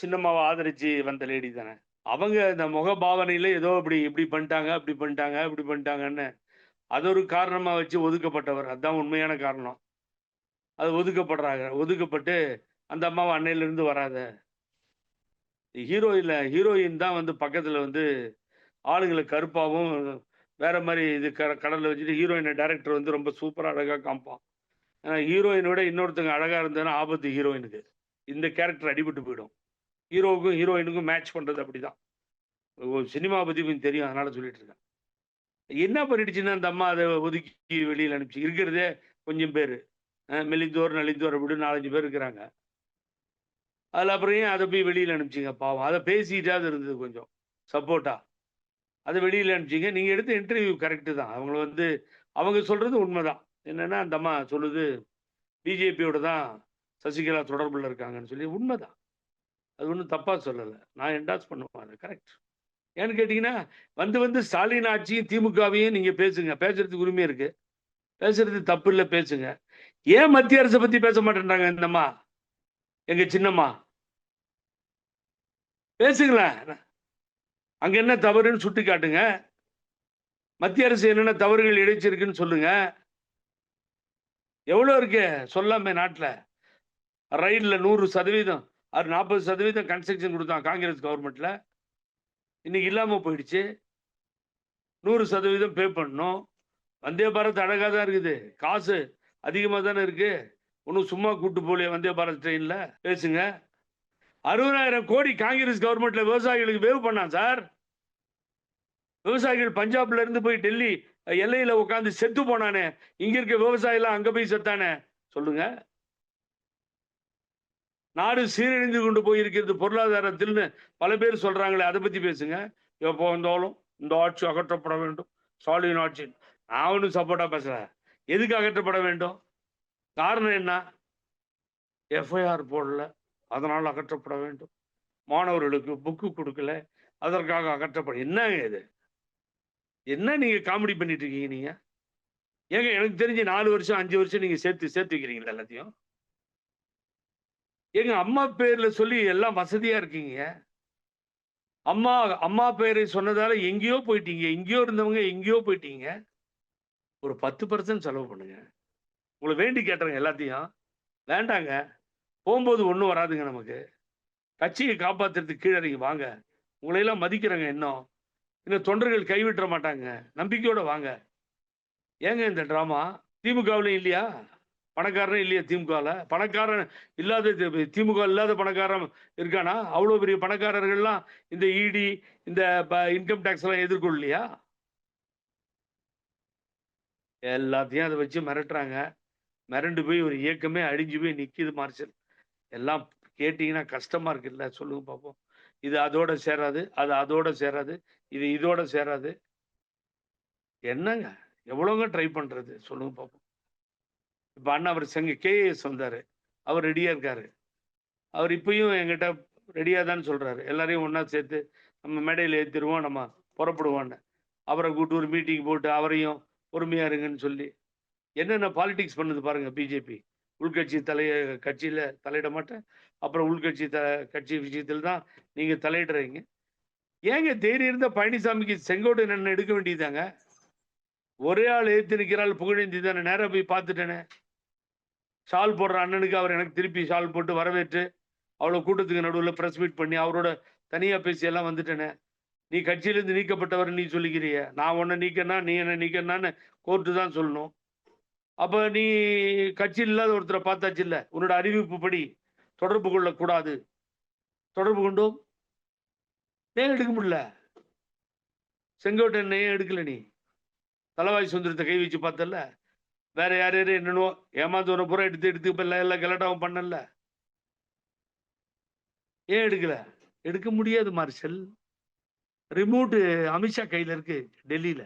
சின்னம்மாவை ஆதரிச்சு வந்த லேடி தானே. அவங்க இந்த முக பாவனையில ஏதோ இப்படி பண்ணிட்டாங்க, அப்படி பண்ணிட்டாங்க, இப்படி பண்ணிட்டாங்கன்னு அது ஒரு காரணமா வச்சு ஒதுக்கப்பட்டவர். அதுதான் உண்மையான காரணம். அது ஒதுக்கப்பட்டு அந்த அம்மாவை அன்னையிலிருந்து வராத ஹீரோயின் தான் வந்து பக்கத்துல வந்து ஆளுங்களை கருப்பாவும் வேற மாதிரி இது கடல்ல வச்சுட்டு ஹீரோயினை டைரக்டர் வந்து ரொம்ப சூப்பரா அழகா காமிப்பான். ஹீரோயினோட இன்னொருத்தங்க அழகா இருந்ததுன்னா ஆபத்து ஹீரோயினுக்கு. இந்த கேரக்டர் அடிபட்டு போயிடும். ஹீரோவுக்கும் ஹீரோயினுக்கும் மேட்ச் பண்றது அப்படிதான். சினிமா பத்தி கொஞ்சம் தெரியும், அதனால சொல்லிட்டு இருக்கேன். என்ன பண்ணிடுச்சுன்னா அந்த அம்மா அதை ஒதுக்கி வெளியில் அனுப்பிச்சு. இருக்கிறதே கொஞ்சம் பேர், மெலிந்தோர் நலிந்தோர் அப்படின்னு 4-5 பேர் இருக்கிறாங்க. அதில் அப்புறம் ஏன் அதை போய் வெளியில் அனுப்பிச்சிங்க? பாவம், அதை பேசிட்டாவது இருந்தது கொஞ்சம் சப்போர்ட்டா. அதை வெளியில் அனுப்பிச்சிங்க. நீங்கள் எடுத்த இன்டர்வியூ கரெக்டு தான். அவங்கள வந்து அவங்க சொல்கிறது உண்மைதான். என்னென்னா அந்த அம்மா சொல்லுது பிஜேபியோட தான் சசிகலா தொடர்பில் இருக்காங்கன்னு சொல்லி. உண்மைதான், அது ஒன்றும் தப்பாக சொல்லலை. நான் என்டாஸ் பண்ணுவேன், அது கரெக்ட். ஏன்னு கேட்டிங்கன்னா வந்து ஸ்டாலின் ஆட்சியும் திமுகவையும் நீங்கள் பேசுங்க, பேசுறதுக்கு உரிமை இருக்கு, பேசுறது தப்பு இல்லை, பேசுங்க. ஏன் மத்திய அரசை பற்றி பேச மாட்டேன்றாங்க இந்தம்மா? எங்க சின்னம்மா பேசுங்களேன். அங்க என்ன தவறுன்னு சுட்டி காட்டுங்க. மத்திய அரசு என்னென்ன தவறுகள் இழைச்சிருக்குன்னு சொல்லுங்க. எவ்வளவு இருக்கு சொல்லாம நாட்டுல? ரயில்ல 100% 40% கன்ஸ்ட்ரக்ஷன் கொடுத்தான் காங்கிரஸ் கவர்மெண்ட்ல. இன்னைக்கு இல்லாம போயிடுச்சு. 100% பே பண்ணணும். வந்தே பாரத் அழகா தான் இருக்குது, காசு அதிகமா தானே இருக்கு. ஒன்றும் சும்மா கூட்டு போலியே வந்தே பாரத் ட்ரெயின்ல. பேசுங்க. 60,000 கோடி காங்கிரஸ் கவர்மெண்ட்ல விவசாயிகளுக்கு வேவ் பண்ணான் சார். விவசாயிகள் பஞ்சாப்ல இருந்து போய் டெல்லி எல்லையில உட்காந்து செத்து போனானே, இங்க இருக்க விவசாயி எல்லாம் அங்க போய் செத்தானே. சொல்லுங்க. நாடு சீரழிந்து கொண்டு போயிருக்கிறது பொருளாதாரத்தில்னு பல பேர் சொல்றாங்களே, அதை பத்தி பேசுங்க. எப்போ வந்தாலும் இந்த ஆட்சி அகற்றப்பட வேண்டும், ஸ்டாலின் ஆட்சி. நான் ஒன்றும் சப்போர்ட்டா பேசல. எதுக்கு அகற்றப்பட வேண்டும்? காரணம் என்ன? எஃப்ஐஆர் போடல, அதனால் அகற்றப்பட வேண்டும். மாணவர்களுக்கு புக்கு கொடுக்கல, அதற்காக அகற்றப்பட. என்னங்க இது? என்ன நீங்க காமெடி பண்ணிட்டு இருக்கீங்க நீங்க? ஏங்க எனக்கு தெரிஞ்சு 4 வருஷம் 5 வருஷம் நீங்க சேர்த்து வைக்கிறீங்களா எல்லாத்தையும்? ஏங்க அம்மா பேர்ல சொல்லி எல்லாம் வசதியா இருக்கீங்க. அம்மா அம்மா பேரை சொன்னதால எங்கேயோ போயிட்டீங்க. எங்கேயோ இருந்தவங்க எங்கேயோ போயிட்டீங்க. ஒரு 10% செலவு பண்ணுங்க. உங்கள வேண்டி கேட்டுறேங்க எல்லாத்தையும். வேண்டாங்க. போம்போது ஒண்ணும் வராதுங்க நமக்கு. கட்சியை காப்பாத்துறதுக்கு கீழ இறங்கி வாங்க. உங்களையெல்லாம் மதிக்கிறேங்க இன்னும். இன்னும் தொண்டர்கள் கைவிட்ற மாட்டாங்க. நம்பிக்கையோட வாங்க. ஏங்க இந்த டிராமா? திமுகவுலயும் இல்லையா? பணக்காரனே இல்லையா திமுகல? பணக்காரன் இல்லாத திமுக இல்லாத பணக்காரன் இருக்கானா? அவ்வளோ பெரிய பணக்காரர்கள்லாம் இந்த இடி, இந்த இன்கம் டாக்ஸ் எல்லாம் எதிர்கொள்ளலையா? எல்லாத்தையும் அத வச்சு மிரட்டுறாங்க. மிரண்டு போய் ஒரு இயக்கமே அழிஞ்சு போய் நிக்குது மார்ஷல். எல்லாம் கேட்டீங்கன்னா கஷ்டமா இருக்குல்ல? சொல்லுங்க பாப்போம். இது அதோட சேராது, அது அதோட சேராது, இது இதோட சேராது. என்னங்க? எவ்வளோங்க ட்ரை பண்றது? சொல்லுங்க பாப்போம். இப்ப அவர் கேஏஎஸ் வந்தாரு. அவர் ரெடியா இருக்காரு. அவர் இப்பயும் என்கிட்ட ரெடியா தான் சொல்றாரு. எல்லாரையும் ஒண்ணா சேர்த்து நம்ம மேடையில ஏத்திருவோம், நம்ம புறப்படுவோம்ன்னு. அவரை கூப்பிட்டு ஒரு மீட்டிங் போட்டு அவரையும் பொறுமையா இருங்கன்னு சொல்லி. என்னென்ன பாலிடிக்ஸ் பண்ணுது பாருங்க பிஜேபி. உள்கட்சி கட்சியில தலையிட மாட்டேன். அப்புறம் உள்கட்சி கட்சி விஷயத்தில் தான் நீங்க தலையிடுறீங்க. ஏங்க தைரியம் இருந்தா பழனிசாமிக்கு செங்கோட்டையன் எடுக்க வேண்டியதாங்க. ஒரே ஆள் ஏத்து நிற்கிறாள் புகழேந்தி தானே. நேரா போய் பார்த்துட்டேனே. ஷால் போடுற அண்ணனுக்கு அவர் எனக்கு திருப்பி ஷால் போட்டு வரவேற்று அவ்வளோ கூட்டத்துக்கு நடுவில் பிரஸ் மீட் பண்ணி அவரோட தனியா பேசி எல்லாம் வந்துட்டேனே. நீ கட்சியிலிருந்து நீக்கப்பட்டவர் நீ சொல்லிக்கிறிய. நான் உன்னை நீக்கனா நீ என்ன நீக்கனான்னு கோர்ட்டு தான் சொல்லணும். அப்ப நீ கட்சியில் இல்லாத ஒருத்தரை பார்த்தாச்சு இல்ல. உன்னோட அறிவிப்பு படி தொடர்பு கொள்ளக்கூடாது. தொடர்பு கொண்டோம். ஏன் எடுக்க முடியல? செங்கோட்டையன் ஏன் எடுக்கல நீ? தலவாய் சுந்தரத்தை கை வச்சு பார்த்தல. வேற யார் யாரு என்னன்னோ ஏமாந்தவனை பூரா எடுத்து இப்ப எல்லாம் கலட்டாவும் பண்ணல. ஏன் எடுக்கல? எடுக்க முடியாது மார்ஷல். ரிமோட் அமித்ஷா கையில இருக்கு டெல்லியில.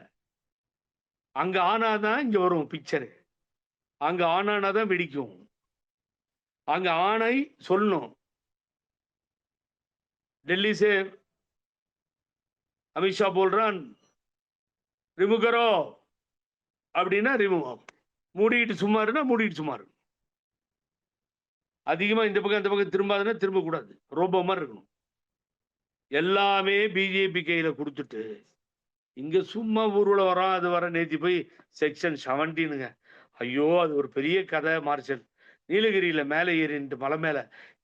அங்க ஆனாதான் இங்க வரும் பிக்சரு. அங்க ஆனாதான் வெடிக்கும். அங்க ஆணை சொல்லணும். दिल्ली से अमित शाह बोल रहा रिमूव करो அப்படின்னா ரிமூவ் ஆகும். மூடிட்டு சும்மா இருந்தா மூடிட்டு சும்மா இருக்கும். அதிகமா இந்த பக்கம் அந்த பக்கம் திரும்பாதுன்னா திரும்பக்கூடாது. ரோபோ மாதிரி இருக்கணும். எல்லாமே பிஜேபி கையில கொடுத்துட்டு இங்க சும்மா ஊர்வலம் வரோம் அது வர. நேத்தி போய் செக்ஷன் 17ங்க. ஐயோ அது ஒரு பெரிய கதை மார்ஷல். நீலகிரியில மேலே ஏறிட்டு மலை மேல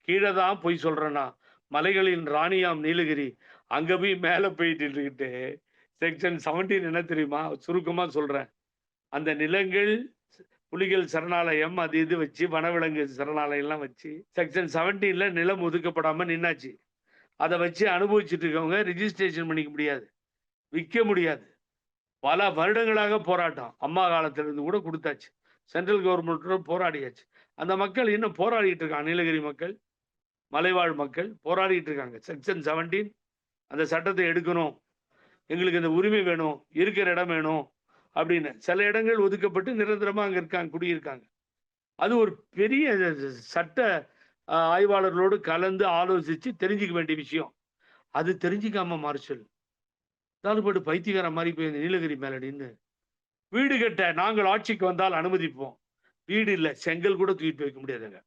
கீழே தான் போய் சொல்றேன்னா மலைகளின் ராணியாம் நீலகிரி அங்க போய் மேல போயிட்டு இருக்கிட்டு செக்ஷன் 17 என்ன தெரியுமா? சுருக்கமா சொல்றேன். அந்த நிலங்கள் புலிகள் சரணாலயம் அது இது வச்சு வனவிலங்கு சரணாலயம் எல்லாம் வச்சு செக்ஷன் 17ல நிலம் ஒதுக்கப்படாம நின்னாச்சு. அதை வச்சு அனுபவிச்சுட்டு இருக்கவங்க ரிஜிஸ்ட்ரேஷன் பண்ணிக்க முடியாது, விற்க முடியாது. பல வருடங்களாக போராட்டம். அம்மா காலத்துல இருந்து கூட கொடுத்தாச்சு. சென்ட்ரல் கவர்மெண்ட் போராடியாச்சு. அந்த மக்கள் இன்னும் போராடிட்டு இருக்காங்க. நீலகிரி மக்கள், மலைவாழ் மக்கள் போராடிட்டு இருக்காங்க. செக்ஷன் 17 அந்த சட்டத்தை எடுக்கணும், எங்களுக்கு இந்த உரிமை வேணும், இருக்கிற இடம் வேணும் அப்படின்னு. சில இடங்கள் ஒதுக்கப்பட்டு நிரந்தரமா அங்க இருக்காங்க, குடியிருக்காங்க. அது ஒரு பெரிய சட்ட ஆய்வாளர்களோடு கலந்து ஆலோசிச்சு தெரிஞ்சுக்க வேண்டிய விஷயம். அது தெரிஞ்சுக்காம மார்ஷல் தாலுபாடு பைத்தியக்கார மாதிரி போய் நீலகிரி மேல நின்று வீடு கட்ட நாங்கள் ஆட்சிக்கு வந்தால் அனுமதிப்போம். வீடு இல்லை, செங்கல் கூட தூக்கிட்டு வைக்க முடியாதுங்க.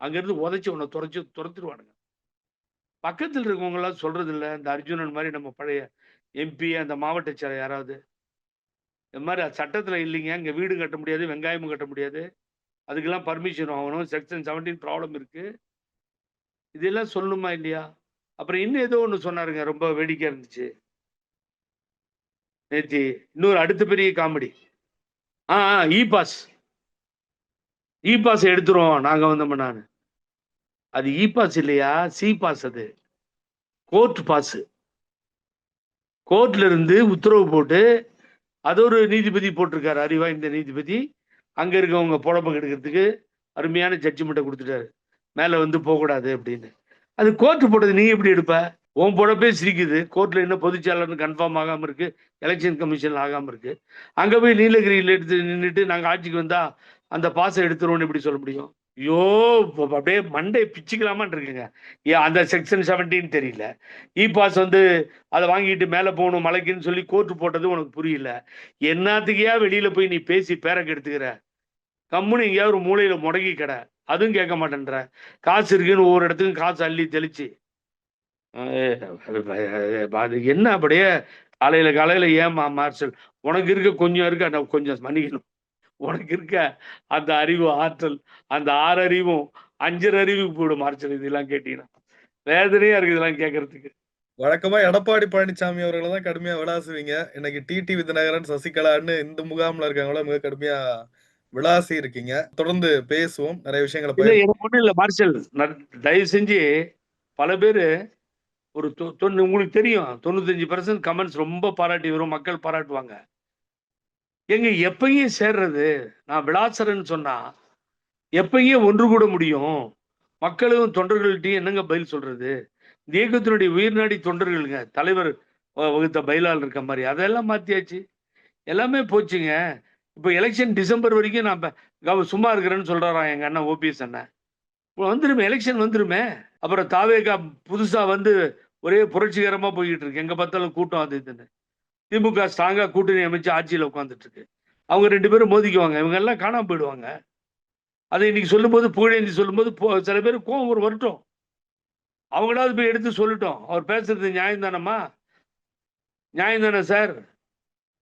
அங்கிருந்து உதைச்சு உன்னை துரத்துருவானுங்க. பக்கத்தில் இருக்கவங்க எல்லாம் சொல்றது இல்லை. இந்த அர்ஜுனன் மாதிரி நம்ம பழைய எம்பி அந்த மாவட்ட செயலர் யாராவது இந்த மாதிரி சட்டத்துல இல்லைங்க, இங்க வீடு கட்ட முடியாது, வெங்காயமும் கட்ட முடியாது, அதுக்கெல்லாம் பர்மிஷன் வாங்கணும், செக்ஷன் 17 ப்ராப்ளம் இருக்கு, இதெல்லாம் சொல்லணுமா இல்லையா? அப்புறம் இன்னும் ஏதோ ஒன்று சொன்னாருங்க, ரொம்ப வேடிக்கையா இருந்துச்சு நேத்தி. இன்னொரு அடுத்த பெரிய காமெடி. இ பாஸ் எடுத்துருவோம் நாங்க வந்தோம். நான் அது இ பாஸ் இல்லையா, சி பாஸ். அது கோர்ட் பாஸ். கோர்ட்ல இருந்து உத்தரவு போட்டு அது ஒரு நீதிபதி போட்டிருக்காரு, அறிவா இந்த நீதிபதி. அங்க இருக்கவங்க பொழப்பம் எடுக்கிறதுக்கு அருமையான ஜட்ஜ்மெண்ட்டை கொடுத்துட்டாரு, மேல வந்து போகக்கூடாது அப்படின்னு. அது கோர்ட் போட்டது நீ எப்படி எடுப்ப? உன் பொழப்பே சிரிக்குது. கோர்ட்ல இன்னும் பொதுச்செயலாளர்னு கன்ஃபார்ம் ஆகாம இருக்கு. எலெக்ஷன் கமிஷன்ல ஆகாம இருக்கு. அங்க போய் நீலகிரியில எடுத்து நின்னுட்டு நாங்க ஆட்சிக்கு வந்தா அந்த பாஸை எடுத்துருவோம்னு எப்படி சொல்ல முடியும்? ஐயோ! அப்படியே மண்டைய பிச்சுக்கலாமான்னு இருக்குங்க. ஏன் அந்த செக்ஷன் 17 தெரியல. பாஸ் வந்து அத வாங்கிட்டு மேல போகணும் மலைக்குன்னு சொல்லி கோர்ட் போட்டது உனக்கு புரியல. என்னாத்துக்குயா வெளியில போய் நீ பேசி பேர கெடுத்துக்கிற? கம்முனு எங்கேயாவது ஒரு மூலையில முடங்கி கெட. அதுவும் கேட்க மாட்டேன்ற. காசு இருக்குன்னு ஒவ்வொரு இடத்துக்கும் காசு அள்ளி தெளிச்சு அது என்ன அப்படியே காலையில ஏன் மார்ஷல் உனக்கு இருக்க கொஞ்சம் இருக்க கொஞ்சம் மன்னிக்கணும். உனக்கு இருக்க அந்த அறிவு ஆற்றல் அந்த 6 அறிவும் 5 அறிவுக்கு போயிடும் மார்ஷல். இதெல்லாம் கேட்டீங்கன்னா வேதனையா இருக்கு இதெல்லாம் கேட்கறதுக்கு. வழக்கமா எடப்பாடி பழனிசாமி அவர்களை தான் கடுமையா விளாசுவீங்க. இன்னைக்கு டிடி விதிநகரன், சசிகலான்னு இந்த முகாம்ல இருக்கவங்கள மிக கடுமையா விளாசி இருக்கீங்க. தொடர்ந்து பேசுவோம். நிறைய விஷயங்களை இல்ல எனக்கு ஒண்ணும் இல்ல மார்ஷல். தயவு செஞ்சு பல பேரு ஒரு உங்களுக்கு தெரியும் 95% கமெண்ட்ஸ் ரொம்ப பாராட்டி வரும். மக்கள் பாராட்டுவாங்க. எங்க எப்பயும் சேர்றது? நான் விளாசரன்னு சொன்னா எப்பயும் ஒன்று கூட முடியும்? மக்களும் தொண்டர்கள்ட்டையும் என்னங்க பதில் சொல்றது? இந்த இயக்கத்தினுடைய உயிர்நாடி தொண்டர்களுங்க. தலைவர் வகுத்த பைலால் இருக்க மாதிரி அதெல்லாம் மாத்தியாச்சு. எல்லாமே போச்சுங்க. இப்போ எலெக்ஷன் டிசம்பர் வரைக்கும் நான் சும்மா இருக்கிறேன்னு சொல்றாராம் எங்க அண்ணன் ஓபிஎஸ் அண்ணன். வந்துருமே, எலெக்ஷன் வந்துருமே. அப்புறம் தாவேகா புதுசா வந்து ஒரே புரட்சிகரமா போய்கிட்டு இருக்கு. எங்க பார்த்தாலும் கூட்டம் அது இதுன்னு. திமுக ஸ்ட்ராங்கா கூட்டணி அமைச்சு ஆட்சியில் உட்காந்துட்டு இருக்கு. அவங்க 2 பேரும் மோதிக்குவாங்க. இவங்க எல்லாம் காணாம போயிடுவாங்க. அதை இன்னைக்கு சொல்லும்போது புகழேந்தி சொல்லும்போது சில பேர் கோவம் ஒரு வரட்டும். அவங்களாவது போய் எடுத்து சொல்லட்டும். அவர் பேசுறது நியாயம் தானம்மா? நியாயம் தானே சார்?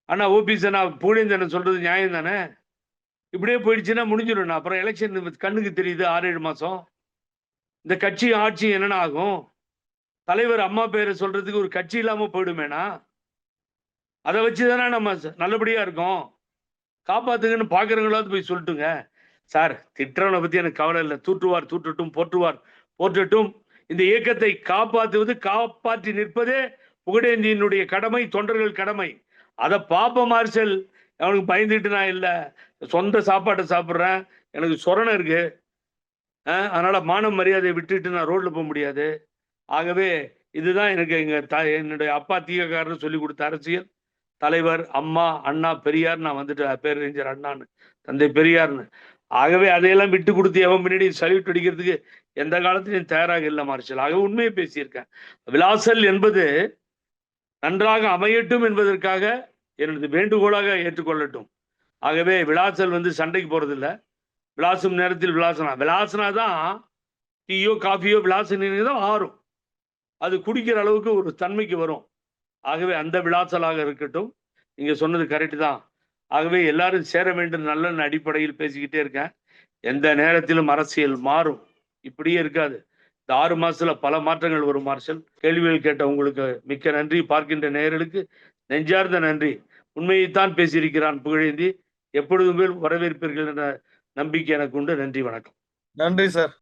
அண்ணா ஓபிஎஸ் அண்ணா புகழேந்தி அண்ணன் சொல்றது நியாயம் தானே? இப்படியே போயிடுச்சுன்னா முடிஞ்சிடும். அப்புறம் எலெக்ஷன் கண்ணுக்கு தெரியுது 6-7 மாசம். இந்த கட்சி ஆட்சி என்னென்ன ஆகும்? தலைவர் அம்மா பேரை சொல்றதுக்கு ஒரு கட்சி இல்லாம போயிடுமேனா? அதை வச்சுதானே நம்ம நல்லபடியா இருக்கோம். காப்பாத்துங்கன்னு பாக்குறவங்களாவது போய் சொல்லட்டுங்க. சார் திட்டவனை பத்தி எனக்கு கவலை இல்லை. தூற்றுவார் தூற்றட்டும், போற்றுவார் போற்றட்டும். இந்த இயக்கத்தை காப்பாற்றுவது காப்பாற்றி நிற்பதே புகழேந்தியினுடைய கடமை, தொண்டர்கள் கடமை. அதை பாப்ப மார்ஷல். அவனுக்கு பயந்துட்டு நான் இல்லை. சொந்த சாப்பாட்டை சாப்பிட்றேன். எனக்கு சொரணை இருக்கு. அதனால மான மரியாதையை விட்டுட்டு நான் ரோட்ல போக முடியாது. ஆகவே இதுதான் எனக்கு என்னுடைய அப்பா தீகக்காரர் சொல்லி கொடுத்த அரசியல். தலைவர் அம்மா அண்ணா பெரியார், நான் வந்துட்டு பேரறிஞர் அண்ணான்னு, தந்தை பெரியார்னு. ஆகவே அதையெல்லாம் விட்டு கொடுத்து எவன் பின்னாடி சல்யூட் அடிக்கிறதுக்கு எந்த காலத்திலையும் தயாராக இல்லை மார்ஷல். ஆக உண்மையை பேசியிருக்கேன். விலாசல் என்பது நன்றாக அமையட்டும் என்பதற்காக எனது வேண்டுகோளாக ஏற்றுக்கொள்ளட்டும். ஆகவே விலாசல் வந்து சண்டைக்கு போறதில்லை. விளாசும் நேரத்தில் விளாசனா தான் டீயோ காஃபியோ விளாசனா தான் ஆறும். அது குடிக்கிற அளவுக்கு ஒரு தன்மைக்கு வரும். ஆகவே அந்த விளாசலாக இருக்கட்டும். நீங்க சொன்னது கரெக்ட் தான். ஆகவே எல்லாரும் சேர வேண்டும் நல்ல அடிப்படையில் பேசிக்கிட்டே இருக்கேன். எந்த நேரத்திலும் அரசியல் மாறும். இப்படியே இருக்காது. இந்த 6 மாசத்துல பல மாற்றங்கள் வரும் மார்ஷல். கேள்விகள் கேட்ட உங்களுக்கு மிக்க நன்றி. பார்க்கின்ற நேயர்களுக்கு நெஞ்சார்ந்த நன்றி. உண்மையைத்தான் பேசியிருக்கிறான் புகழேந்தி. எப்பொழுதுமே வரவேற்பீர்கள் என்ற நம்பிக்கை எனக்கு உண்டு. நன்றி, வணக்கம். நன்றி சார்.